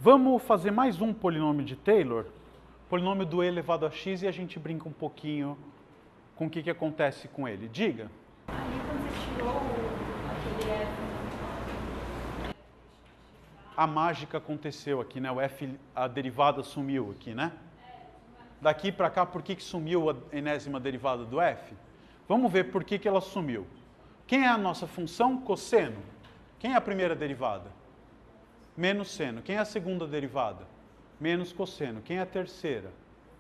Vamos fazer mais um polinômio de Taylor, polinômio do e elevado a x, e a gente brinca um pouquinho com o que acontece com ele. Diga. Ali quando você tirou aquele f... A mágica aconteceu aqui, né? O f, a derivada sumiu aqui, né? Daqui para cá, por que sumiu a enésima derivada do f? Vamos ver por que ela sumiu. Quem é a nossa função? Cosseno. Quem é a primeira derivada? Menos seno. Quem é a segunda derivada? Menos cosseno. Quem é a terceira?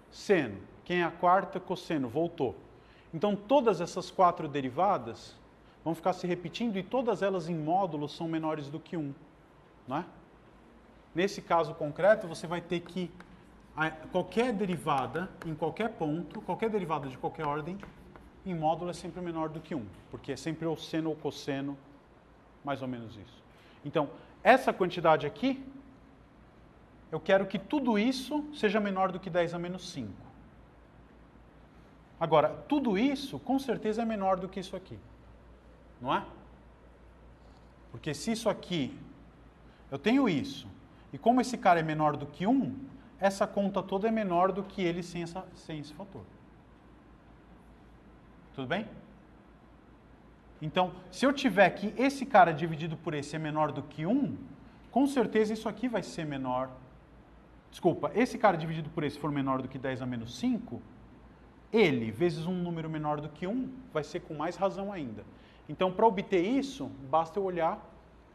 Seno. Quem é a quarta? Cosseno. Voltou. Então, todas essas quatro derivadas vão ficar se repetindo e todas elas em módulos são menores do que 1. Não é? Nesse caso concreto, você vai ter que qualquer derivada em qualquer ponto, qualquer derivada de qualquer ordem, em módulo é sempre menor do que 1, porque é sempre ou seno ou cosseno, mais ou menos isso. Então, essa quantidade aqui, eu quero que tudo isso seja menor do que 10 a menos 5. Agora, tudo isso, com certeza, é menor do que isso aqui. Não é? Porque se isso aqui, eu tenho isso, e como esse cara é menor do que 1, essa conta toda é menor do que ele sem esse fator. Tudo bem? Então, se eu tiver que esse cara dividido por esse é menor do que 1, com certeza isso aqui vai ser menor. Desculpa, esse cara dividido por esse for menor do que 10 a menos 5, ele, vezes um número menor do que 1, vai ser com mais razão ainda. Então, para obter isso, basta eu olhar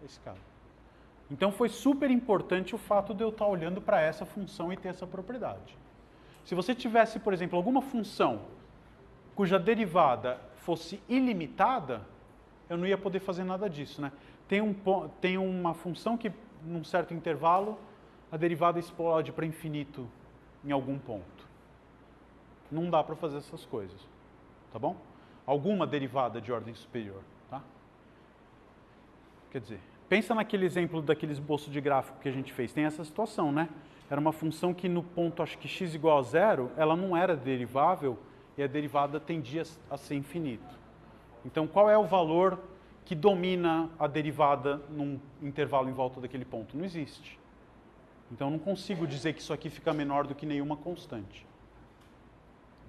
esse cara. Então, foi super importante o fato de eu estar olhando para essa função e ter essa propriedade. Se você tivesse, por exemplo, alguma função cuja derivada fosse ilimitada, eu não ia poder fazer nada disso, né? Tem uma função que, num certo intervalo, a derivada explode para infinito em algum ponto. Não dá para fazer essas coisas, tá bom? Alguma derivada de ordem superior, tá? Quer dizer, pensa naquele exemplo daquele esboço de gráfico que a gente fez. Tem essa situação, né? Era uma função que no ponto, acho que x igual a 0, ela não era derivável e a derivada tendia a ser infinito. Então, qual é o valor que domina a derivada num intervalo em volta daquele ponto? Não existe. Então, eu não consigo dizer que isso aqui fica menor do que nenhuma constante.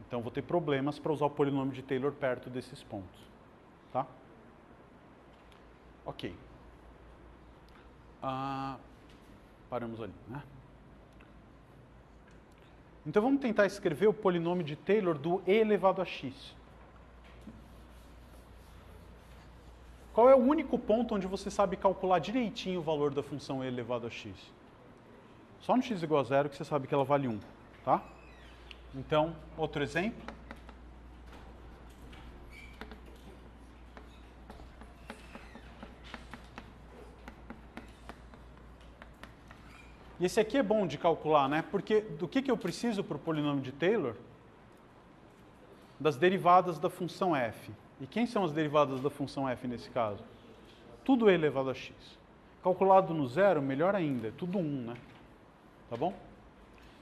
Então, vou ter problemas para usar o polinômio de Taylor perto desses pontos. Tá? Ok. Paramos ali, né? Então, vamos tentar escrever o polinômio de Taylor do e elevado a x. Qual é o único ponto onde você sabe calcular direitinho o valor da função e elevado a x? Só no x igual a 0 que você sabe que ela vale 1, tá? Então, outro exemplo. E esse aqui é bom de calcular, né? Porque do que eu preciso para o polinômio de Taylor? Das derivadas da função f. E quem são as derivadas da função f nesse caso? Tudo e elevado a x. Calculado no zero, melhor ainda, é tudo 1, né? Tá bom?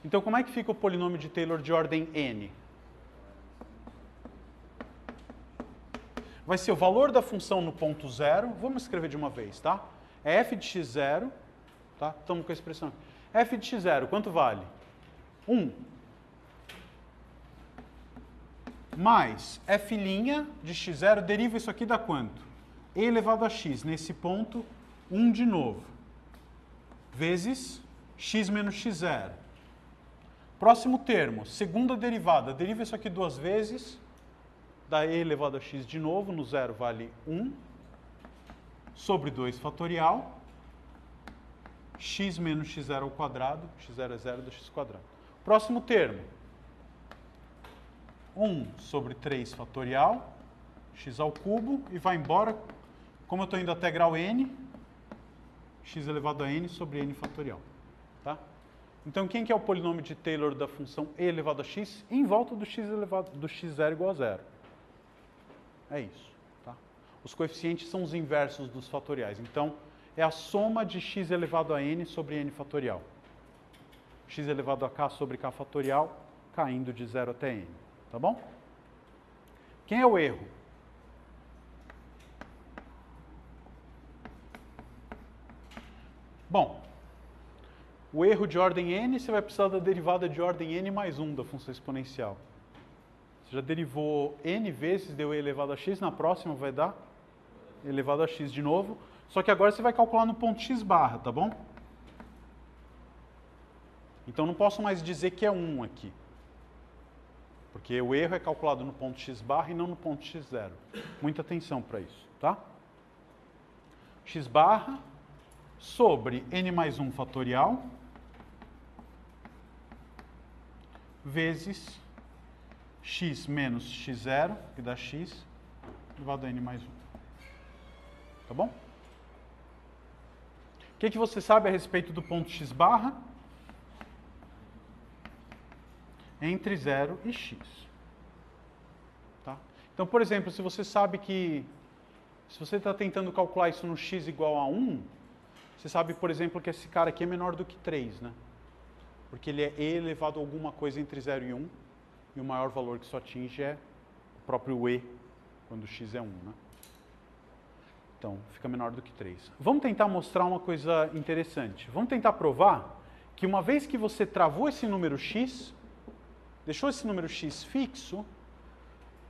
Então, como é que fica o polinômio de Taylor de ordem n? Vai ser o valor da função no ponto zero. Vamos escrever de uma vez, tá? É f de x0, tá? Estamos com a expressão aqui. F de x0, quanto vale? 1. Mais f' de x0, deriva isso aqui dá quanto? E elevado a x, nesse ponto, 1 de novo. Vezes x menos x0. Próximo termo, segunda derivada. Deriva isso aqui duas vezes, dá e elevado a x de novo, no zero vale 1, sobre 2 fatorial, x menos x0 ao quadrado, x0 é 0 do x quadrado. Próximo termo, 1 sobre 3 fatorial, x ao cubo, e vai embora, como eu estou indo até grau n, x elevado a n sobre n fatorial. Tá? Então, quem que é o polinômio de Taylor da função e elevado a x em volta do x elevado do x0 igual a 0? É isso. Tá? Os coeficientes são os inversos dos fatoriais. Então, é a soma de x elevado a n sobre n fatorial. X elevado a k sobre k fatorial, caindo de 0 até n. Tá bom? Quem é o erro? Bom, o erro de ordem n, você vai precisar da derivada de ordem n mais 1 da função exponencial. Você já derivou n vezes, deu e elevado a x, na próxima vai dar elevado a x de novo, só que agora você vai calcular no ponto x barra, tá bom? Então não posso mais dizer que é 1 aqui, porque o erro é calculado no ponto x barra e não no ponto x0. Muita atenção para isso, tá? X barra sobre n mais 1 fatorial vezes x menos x0, que dá x, elevado a n mais 1. Tá bom? O que você sabe a respeito do ponto x barra? Entre 0 e x. Tá? Então, por exemplo, se você sabe que... Se você está tentando calcular isso no x igual a 1, você sabe, por exemplo, que esse cara aqui é menor do que 3, né? Porque ele é e elevado a alguma coisa entre 0 e 1, e o maior valor que isso atinge é o próprio e, quando x é 1, né? Então, fica menor do que 3. Vamos tentar mostrar uma coisa interessante. Vamos tentar provar que uma vez que você travou esse número x, deixou esse número x fixo,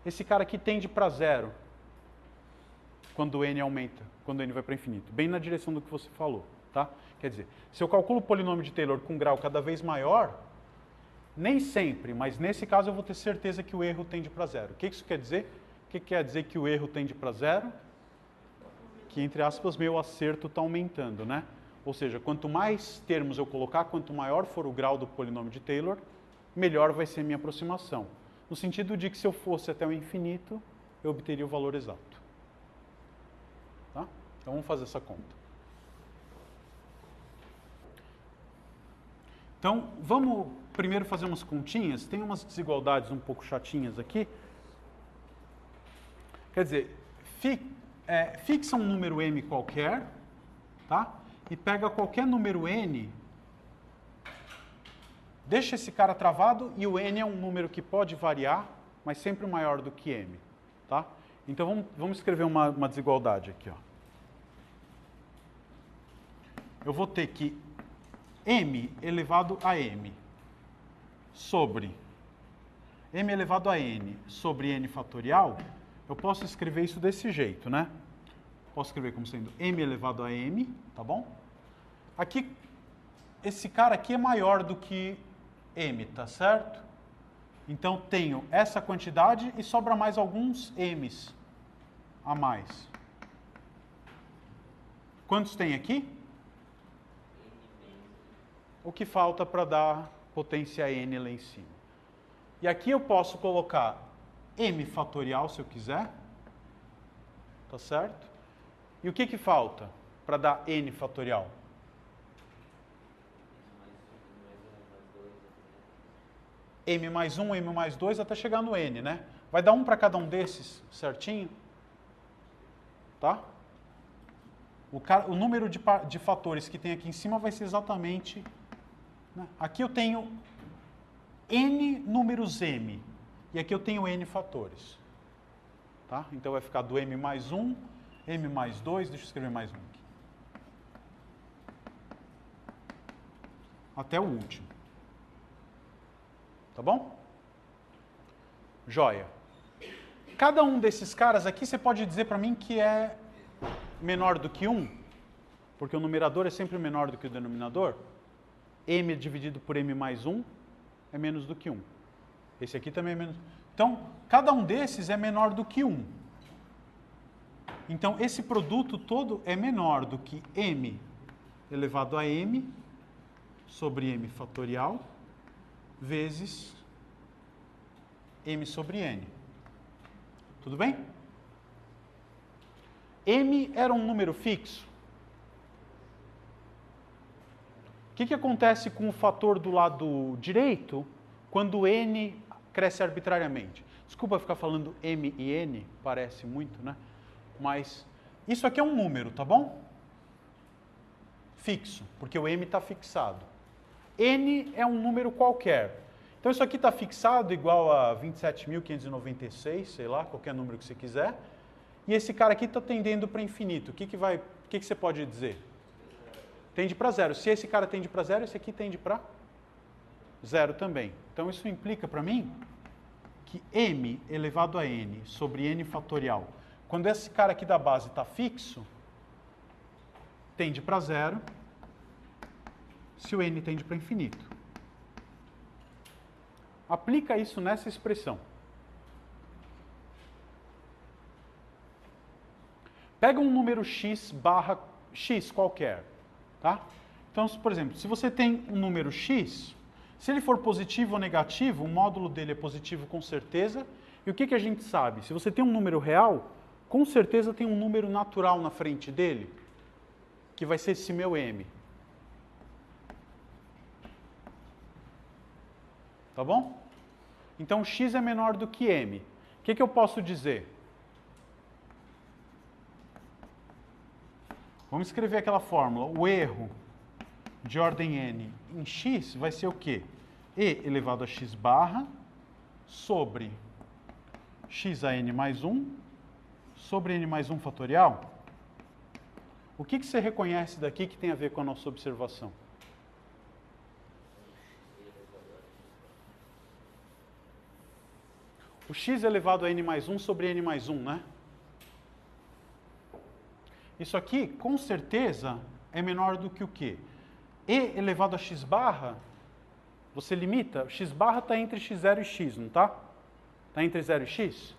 esse cara aqui tende para 0 quando n aumenta, quando n vai para infinito. Bem na direção do que você falou, tá? Quer dizer, se eu calculo o polinômio de Taylor com grau cada vez maior, nem sempre, mas nesse caso eu vou ter certeza que o erro tende para 0. O que isso quer dizer? O que quer dizer que o erro tende para 0? Que, entre aspas, meu acerto está aumentando, né? Ou seja, quanto mais termos eu colocar, quanto maior for o grau do polinômio de Taylor, melhor vai ser a minha aproximação. No sentido de que se eu fosse até o infinito, eu obteria o valor exato. Tá? Então vamos fazer essa conta. Então, vamos primeiro fazer umas continhas. Tem umas desigualdades um pouco chatinhas aqui. Quer dizer, fixa um número m qualquer, tá? E pega qualquer número n, deixa esse cara travado, e o n é um número que pode variar, mas sempre maior do que m, tá? Então vamos escrever uma desigualdade aqui, ó. Eu vou ter que m elevado a m sobre m elevado a n sobre n fatorial. Eu posso escrever isso desse jeito, né? Posso escrever como sendo m elevado a m, tá bom? Aqui, esse cara aqui é maior do que m, tá certo? Então, tenho essa quantidade e sobra mais alguns m's a mais. Quantos tem aqui? O que falta para dar potência n lá em cima. E aqui eu posso colocar m fatorial, se eu quiser. Tá certo? E o que falta para dar n fatorial? M mais 1, m mais 2, até chegar no n, né? Vai dar 1 para cada um desses, certinho? Tá? O número de fatores que tem aqui em cima vai ser exatamente... Né? Aqui eu tenho n números m. E aqui eu tenho n fatores. Tá? Então vai ficar do m mais 1, m mais 2, deixa eu escrever mais um aqui. Até o último. Tá bom? Joia. Cada um desses caras aqui, você pode dizer para mim que é menor do que 1? Porque o numerador é sempre menor do que o denominador. M dividido por m mais 1 é menos do que 1. Esse aqui também é menos... Então, cada um desses é menor do que 1. Então, esse produto todo é menor do que m elevado a m sobre m fatorial vezes m sobre n. Tudo bem? M era um número fixo. O que acontece com o fator do lado direito quando n cresce arbitrariamente? Desculpa ficar falando m e n, parece muito, né? Mas isso aqui é um número, tá bom? Fixo, porque o m está fixado. N é um número qualquer. Então isso aqui está fixado igual a 27.596, sei lá, qualquer número que você quiser. E esse cara aqui está tendendo para infinito. O que você pode dizer? tende para zero. Se esse cara tende para zero, esse aqui tende para zero também. Então isso implica para mim que m elevado a n sobre n fatorial, quando esse cara aqui da base está fixo, tende para zero, se o n tende para infinito. Aplica isso nessa expressão. Pega um número x barra x qualquer, tá? Então, por exemplo, se você tem um número x, se ele for positivo ou negativo, o módulo dele é positivo com certeza. E o que a gente sabe? Se você tem um número real, com certeza tem um número natural na frente dele, que vai ser esse meu m. Tá bom? Então, x é menor do que m. O que eu posso dizer? Vamos escrever aquela fórmula. O erro de ordem n em x vai ser o quê? E elevado a x barra sobre x a n mais 1 sobre n mais 1 fatorial. O que você reconhece daqui que tem a ver com a nossa observação? O x elevado a n mais 1 sobre n mais 1, né? Isso aqui, com certeza, é menor do que o quê? E elevado a x barra, você limita, x barra está entre x0 e x, não está? Está entre 0 e x?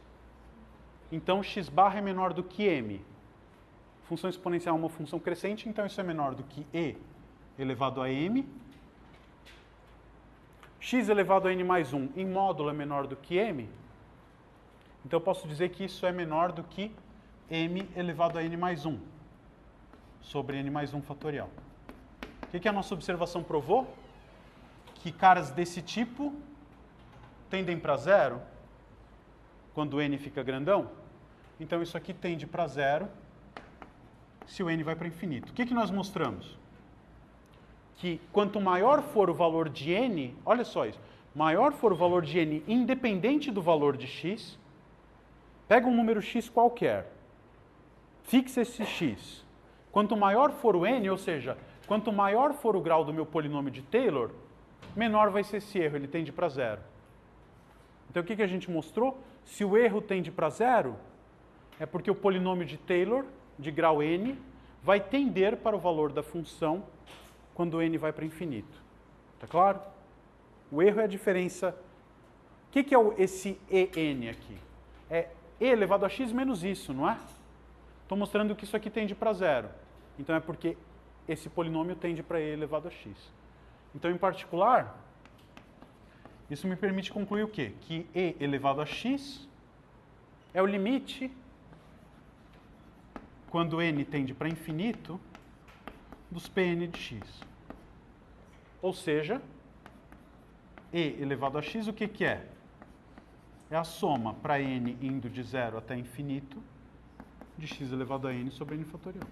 Então, x barra é menor do que m. Função exponencial é uma função crescente, então isso é menor do que e elevado a m. X elevado a n mais 1 em módulo é menor do que m. Então, eu posso dizer que isso é menor do que m elevado a n mais 1 sobre n mais 1 fatorial. O que a nossa observação provou? Que caras desse tipo tendem para zero quando n fica grandão. Então, isso aqui tende para zero se o n vai para infinito. O que nós mostramos? Que quanto maior for o valor de n, olha só isso, maior for o valor de n independente do valor de x, pega um número x qualquer, fixa esse x. Quanto maior for o n, ou seja, quanto maior for o grau do meu polinômio de Taylor, menor vai ser esse erro, ele tende para zero. Então, o que a gente mostrou? Se o erro tende para zero, é porque o polinômio de Taylor, de grau n, vai tender para o valor da função quando n vai para infinito. Tá claro? O erro é a diferença. O que é esse en aqui? É e elevado a x menos isso, não é? Estou mostrando que isso aqui tende para zero. Então, é porque esse polinômio tende para e elevado a x. Então, em particular, isso me permite concluir o quê? Que e elevado a x é o limite, quando n tende para infinito, dos Pn de x. Ou seja, e elevado a x, o que é? É a soma para n indo de 0 até infinito de x elevado a n sobre n fatorial.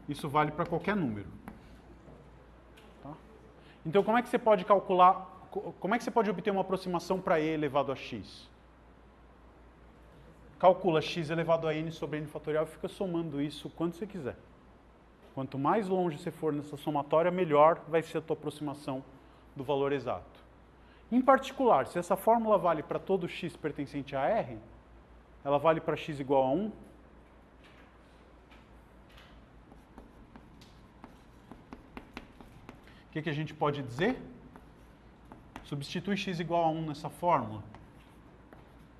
Isso vale para qualquer número. Tá? Então, como é que você pode calcular, como é que você pode obter uma aproximação para e elevado a x? Calcula x elevado a n sobre n fatorial e fica somando isso o quanto você quiser. Quanto mais longe você for nessa somatória, melhor vai ser a tua aproximação do valor exato. Em particular, se essa fórmula vale para todo x pertencente a R, ela vale para x igual a 1. O que a gente pode dizer? Substitui x igual a 1 nessa fórmula.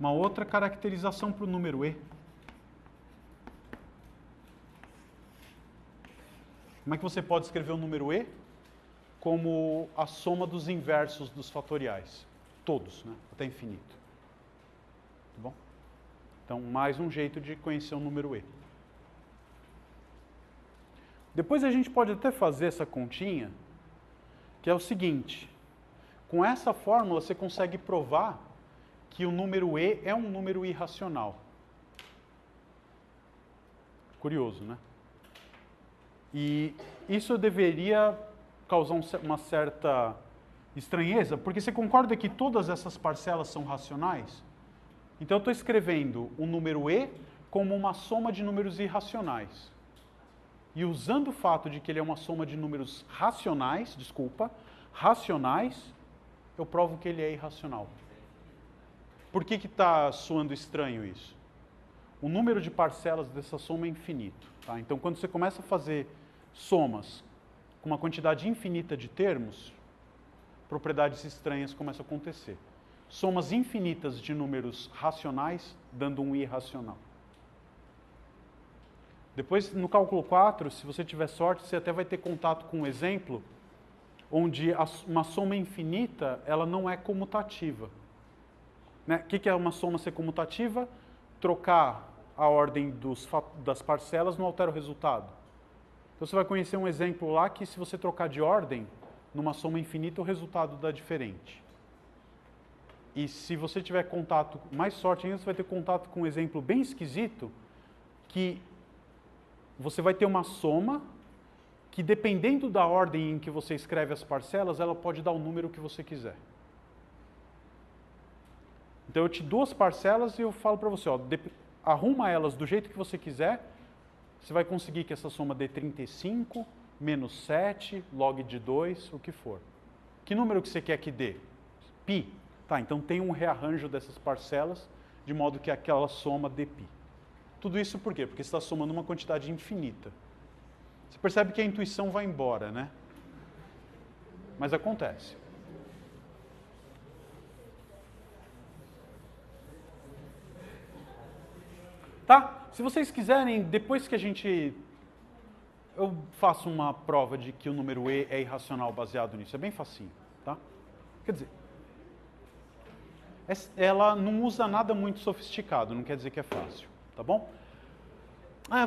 Uma outra caracterização para o número e. Como é que você pode escrever o número e? Como a soma dos inversos dos fatoriais. Todos, né? Até infinito. Tá bom? Então, mais um jeito de conhecer o número e. Depois a gente pode até fazer essa continha, que é o seguinte. Com essa fórmula, você consegue provar que o número e é um número irracional. Curioso, né? E isso deveria causar uma certa estranheza, porque você concorda que todas essas parcelas são racionais? Então, eu estou escrevendo um número e como uma soma de números irracionais. E usando o fato de que ele é uma soma de números racionais, eu provo que ele é irracional. Por que está soando estranho isso? O número de parcelas dessa soma é infinito. Tá? Então, quando você começa a fazer somas com uma quantidade infinita de termos, propriedades estranhas começam a acontecer. Somas infinitas de números racionais dando um irracional. Depois, no cálculo 4, se você tiver sorte, você até vai ter contato com um exemplo onde uma soma infinita ela não é comutativa. Né? O que é uma soma ser comutativa? Trocar a ordem das parcelas não altera o resultado. Então você vai conhecer um exemplo lá que se você trocar de ordem, numa soma infinita o resultado dá diferente. E se você tiver contato, mais sorte ainda, você vai ter contato com um exemplo bem esquisito, que você vai ter uma soma que, dependendo da ordem em que você escreve as parcelas, ela pode dar o número que você quiser. Então eu te dou as parcelas e eu falo para você, ó, arruma elas do jeito que você quiser, você vai conseguir que essa soma dê 35, menos 7, log de 2, o que for. Que número que você quer que dê? Pi. Tá, então tem um rearranjo dessas parcelas, de modo que aquela soma dê pi. Tudo isso por quê? Porque você está somando uma quantidade infinita. Você percebe que a intuição vai embora, né? Mas acontece. Tá? Se vocês quiserem, depois que eu faço uma prova de que o número E é irracional baseado nisso. É bem facinho, tá? Quer dizer, ela não usa nada muito sofisticado, não quer dizer que é fácil. Tá bom?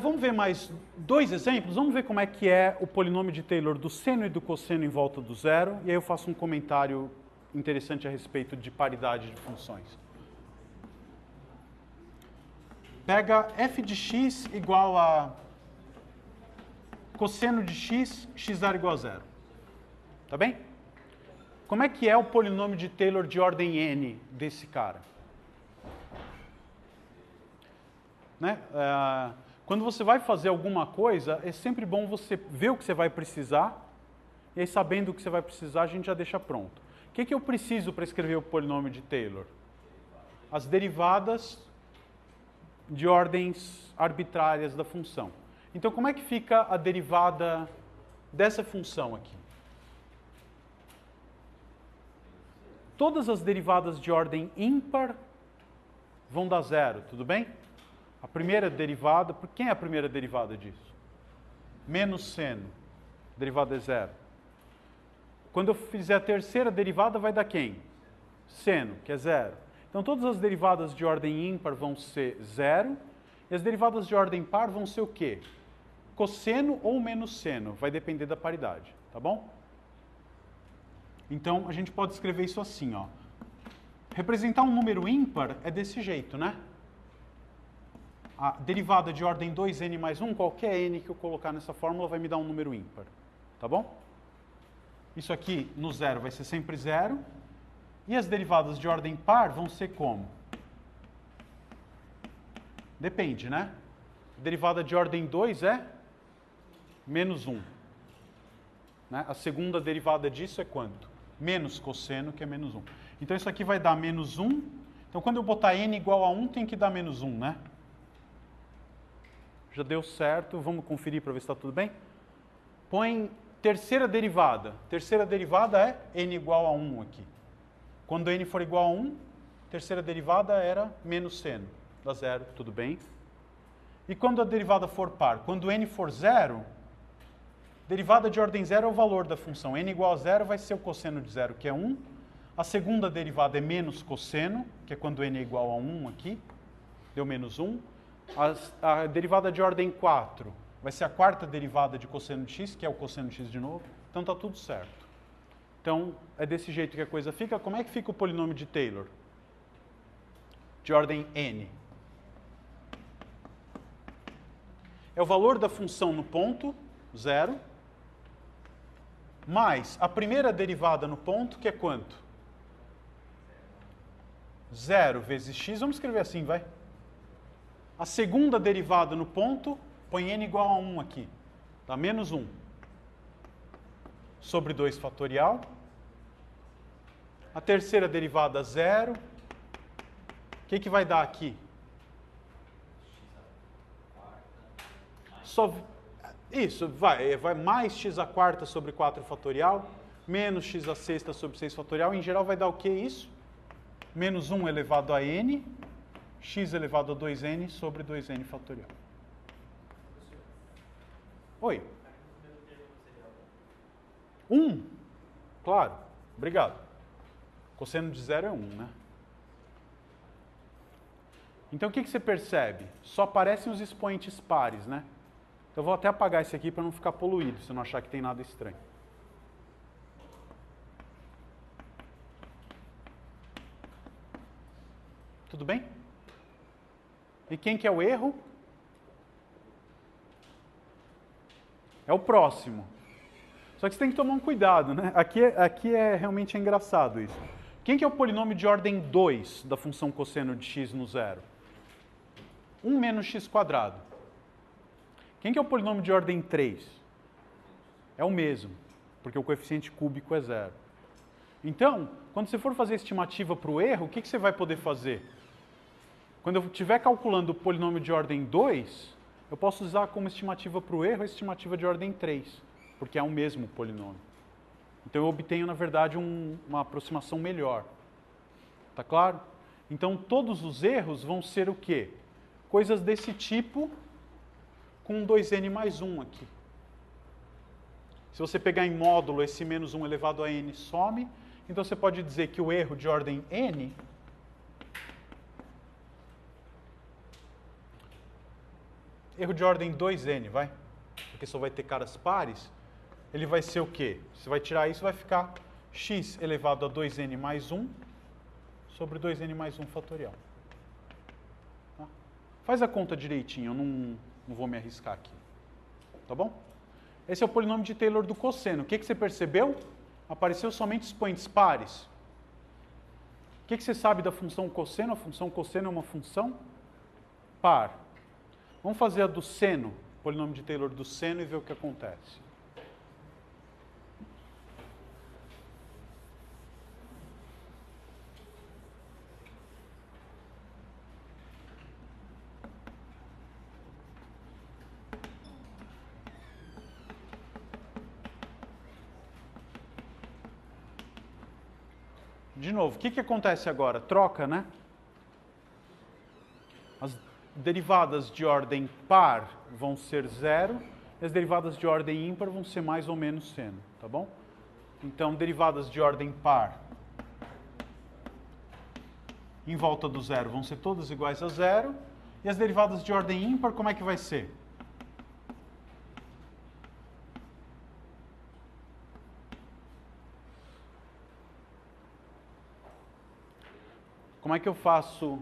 Vamos ver mais 2 exemplos. Vamos ver como é que é o polinômio de Taylor do seno e do cosseno em volta do zero. E aí eu faço um comentário interessante a respeito de paridade de funções. Pega f de x igual a cosseno de x, x0 igual a 0. Tá bem? Como é que é o polinômio de Taylor de ordem n desse cara? Né? Quando você vai fazer alguma coisa, é sempre bom você ver o que você vai precisar, e aí sabendo o que você vai precisar, a gente já deixa pronto. O que eu preciso para escrever o polinômio de Taylor? As derivadas de ordens arbitrárias da função. Então, como é que fica a derivada dessa função aqui? Todas as derivadas de ordem ímpar vão dar zero, tudo bem? A primeira derivada, quem é a primeira derivada disso? Menos seno, derivada é zero. Quando eu fizer a terceira derivada, vai dar quem? Seno, que é zero. Então todas as derivadas de ordem ímpar vão ser zero, e as derivadas de ordem par vão ser o quê? Cosseno ou menos seno, vai depender da paridade, tá bom? Então a gente pode escrever isso assim, ó. Representar um número ímpar é desse jeito, né? A derivada de ordem 2n mais 1, qualquer n que eu colocar nessa fórmula vai me dar um número ímpar. Tá bom? Isso aqui no zero vai ser sempre zero. E as derivadas de ordem par vão ser como? Depende, né? A derivada de ordem 2 é menos 1. Né? A segunda derivada disso é quanto? Menos cosseno, que é menos 1. Então isso aqui vai dar menos 1. Então quando eu botar n igual a 1, tem que dar menos 1, né? Já deu certo, vamos conferir para ver se está tudo bem? Põe terceira derivada. Terceira derivada é n igual a 1 aqui. Quando n for igual a 1, terceira derivada era menos seno. Dá zero, tudo bem? E quando a derivada for par? Quando n for zero, derivada de ordem zero é o valor da função. N igual a zero vai ser o cosseno de zero, que é 1. A segunda derivada é menos cosseno, que é quando n é igual a 1 aqui. Deu menos 1. A derivada de ordem 4 vai ser a quarta derivada de cosseno de x, que é o cosseno de x de novo. Então está tudo certo. Então é desse jeito que a coisa fica. Como é que fica o polinômio de Taylor? De ordem n. É o valor da função no ponto, 0, mais a primeira derivada no ponto, que é quanto? 0 vezes x. Vamos escrever assim, vai. A segunda derivada no ponto, põe n igual a 1 aqui. Dá menos 1. Sobre 2 fatorial. A terceira derivada, 0. O que vai dar aqui? Isso, vai mais x a quarta sobre 4 fatorial, menos x a sexta sobre 6 fatorial. Em geral vai dar o que isso? Menos 1 elevado a n, x elevado a 2n sobre 2n fatorial. Oi. 1? Claro, obrigado. Cosseno de 0 é 1, né? Então o que você percebe? Só aparecem os expoentes pares, né? Então eu vou até apagar esse aqui para não ficar poluído, se não achar que tem nada estranho. Tudo bem? E quem que é o erro? É o próximo. Só que você tem que tomar um cuidado, né? Aqui realmente engraçado isso. Quem que é o polinômio de ordem 2 da função cosseno de x no zero? 1 menos x quadrado. Quem que é o polinômio de ordem 3? É o mesmo, porque o coeficiente cúbico é 0. Então, quando você for fazer a estimativa para o erro, o que você vai poder fazer? Quando eu estiver calculando o polinômio de ordem 2, eu posso usar como estimativa para o erro a estimativa de ordem 3, porque é o mesmo polinômio. Então eu obtenho, na verdade, uma aproximação melhor. Tá claro? Então todos os erros vão ser o quê? Coisas desse tipo com 2n mais 1 aqui. Se você pegar em módulo esse menos 1 elevado a n some, então você pode dizer que o erro de ordem n erro de ordem 2n, vai? Porque só vai ter caras pares. Ele vai ser o quê? Você vai tirar isso, vai ficar x elevado a 2n mais 1 sobre 2n mais 1 fatorial. Tá? Faz a conta direitinho, eu não vou me arriscar aqui. Tá bom? Esse é o polinômio de Taylor do cosseno. O que você percebeu? Apareceu somente expoentes pares. O que você sabe da função cosseno? A função cosseno é uma função par. Vamos fazer a do seno, polinômio de Taylor do seno, e ver o que acontece. De novo, o que acontece agora? Troca, né? As derivadas de ordem par vão ser 0, e as derivadas de ordem ímpar vão ser mais ou menos seno, tá bom? Então, derivadas de ordem par em volta do zero vão ser todas iguais a 0, e as derivadas de ordem ímpar, como é que vai ser? Como é que eu faço,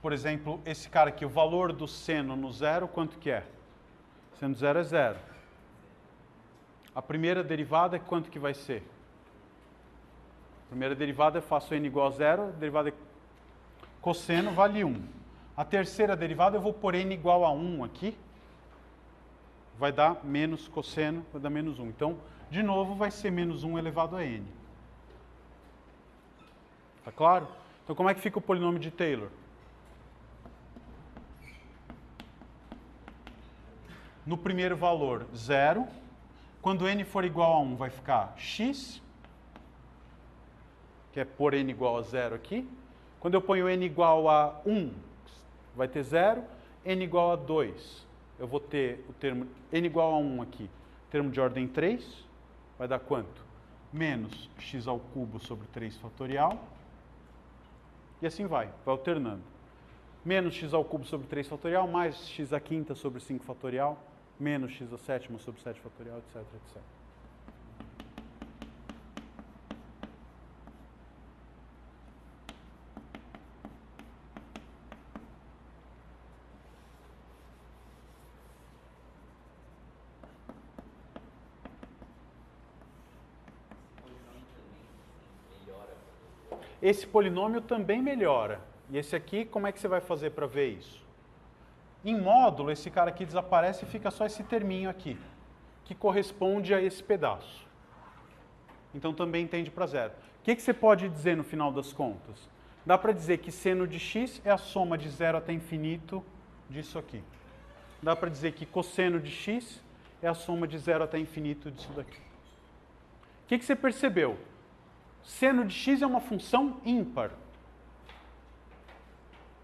por exemplo, esse cara aqui, o valor do seno no zero, quanto que é? Seno zero é 0. A primeira derivada, quanto que vai ser? A primeira derivada eu faço n igual a 0, a derivada é cosseno vale 1. A terceira derivada eu vou pôr n igual a 1 aqui, vai dar menos cosseno, vai dar menos 1. Então, de novo, vai ser menos 1 elevado a n. Tá claro? Então, como é que fica o polinômio de Taylor? No primeiro valor, 0. Quando n for igual a 1, vai ficar x, que é pôr n igual a 0 aqui. Quando eu ponho n igual a 1, vai ter 0. N igual a 2, eu vou ter o termo n igual a 1 aqui. Termo de ordem 3, vai dar quanto? Menos x ao cubo sobre 3 fatorial. E assim vai alternando. Menos x ao cubo sobre 3 fatorial, mais x à quinta sobre 5 fatorial, menos x à sétima sobre 7 fatorial, etc, etc. Esse polinômio também melhora. E esse aqui, como é que você vai fazer para ver isso? Em módulo, esse cara aqui desaparece e fica só esse terminho aqui, que corresponde a esse pedaço. Então também tende para zero. O que você pode dizer no final das contas? Dá para dizer que seno de x é a soma de 0 até infinito disso aqui. Dá para dizer que cosseno de x é a soma de 0 até infinito disso daqui. O que você percebeu? Seno de x é uma função ímpar.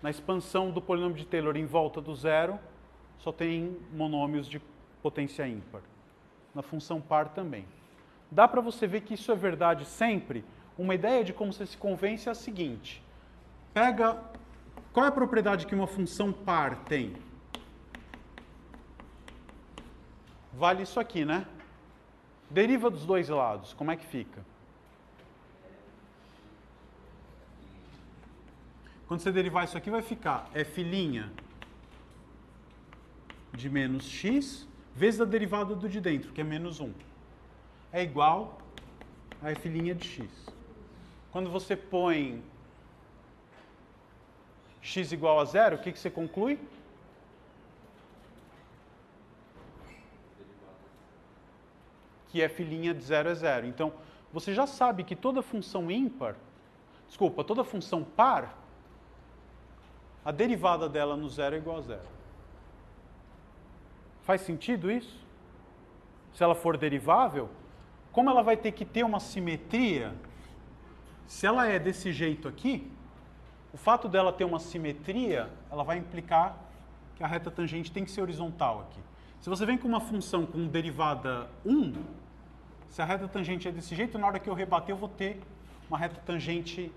Na expansão do polinômio de Taylor em volta do zero, só tem monômios de potência ímpar. Na função par também. Dá para você ver que isso é verdade sempre? Uma ideia de como você se convence é a seguinte. Pega, qual é a propriedade que uma função par tem? Vale isso aqui, né? Deriva dos dois lados, como é que fica? Quando você derivar isso aqui, vai ficar f' de menos x vezes a derivada do de dentro, que é menos 1. É igual a f' de x. Quando você põe x igual a zero, o que você conclui? Que f' de 0 é 0. Então, você já sabe que toda função ímpar, toda função par, a derivada dela no zero é igual a zero. Faz sentido isso? Se ela for derivável, como ela vai ter que ter uma simetria, se ela é desse jeito aqui, o fato dela ter uma simetria, ela vai implicar que a reta tangente tem que ser horizontal aqui. Se você vem com uma função com derivada 1, se a reta tangente é desse jeito, na hora que eu rebater, eu vou ter uma reta tangente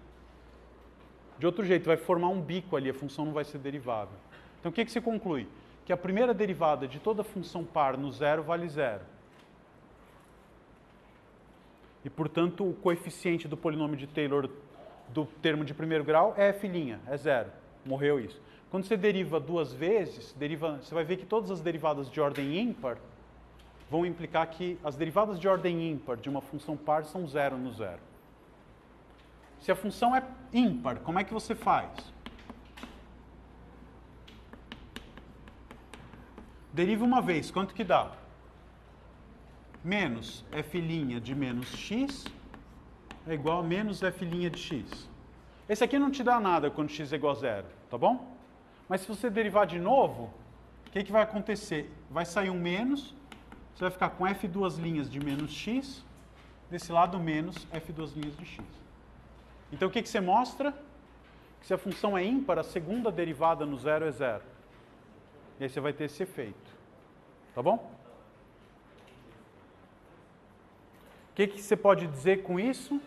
de outro jeito, vai formar um bico ali, a função não vai ser derivável. Então, o que você conclui? Que a primeira derivada de toda função par no zero vale zero. E, portanto, o coeficiente do polinômio de Taylor do termo de primeiro grau é f', é zero. Morreu isso. Quando você deriva duas vezes, você vai ver que todas as derivadas de ordem ímpar vão implicar que as derivadas de ordem ímpar de uma função par são zero no zero. Se a função é ímpar, como é que você faz? Deriva uma vez, quanto que dá? Menos f' de menos x é igual a menos f' de x. Esse aqui não te dá nada quando x é igual a zero, tá bom? Mas se você derivar de novo, o que vai acontecer? Vai sair um menos, você vai ficar com f duas linhas de menos x, desse lado menos f duas linhas de x. Então o que você mostra? Que se a função é ímpar, a segunda derivada no zero é zero. E aí você vai ter esse efeito. Tá bom? O que você pode dizer com isso?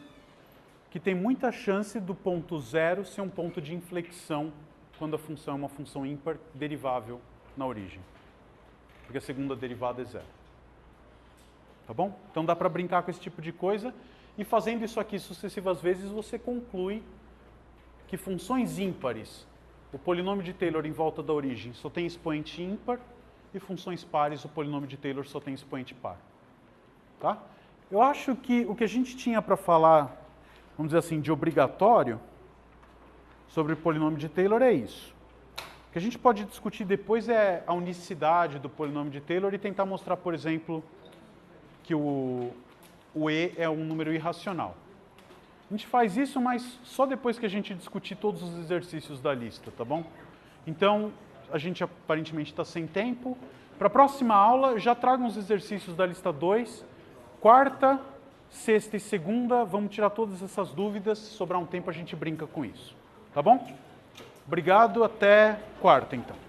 Que tem muita chance do ponto zero ser um ponto de inflexão quando a função é uma função ímpar derivável na origem. Porque a segunda derivada é zero. Tá bom? Então dá para brincar com esse tipo de coisa. E fazendo isso aqui sucessivas vezes, você conclui que funções ímpares, o polinômio de Taylor em volta da origem só tem expoente ímpar, e funções pares, o polinômio de Taylor só tem expoente par. Tá? Eu acho que o que a gente tinha para falar, vamos dizer assim, de obrigatório sobre o polinômio de Taylor é isso. O que a gente pode discutir depois é a unicidade do polinômio de Taylor e tentar mostrar, por exemplo, que o E é um número irracional. A gente faz isso, mas só depois que a gente discutir todos os exercícios da lista, tá bom? Então, a gente aparentemente está sem tempo. Para a próxima aula, já tragam os exercícios da lista 2. Quarta, sexta e segunda, vamos tirar todas essas dúvidas. Se sobrar um tempo, a gente brinca com isso. Tá bom? Obrigado, até quarta, então.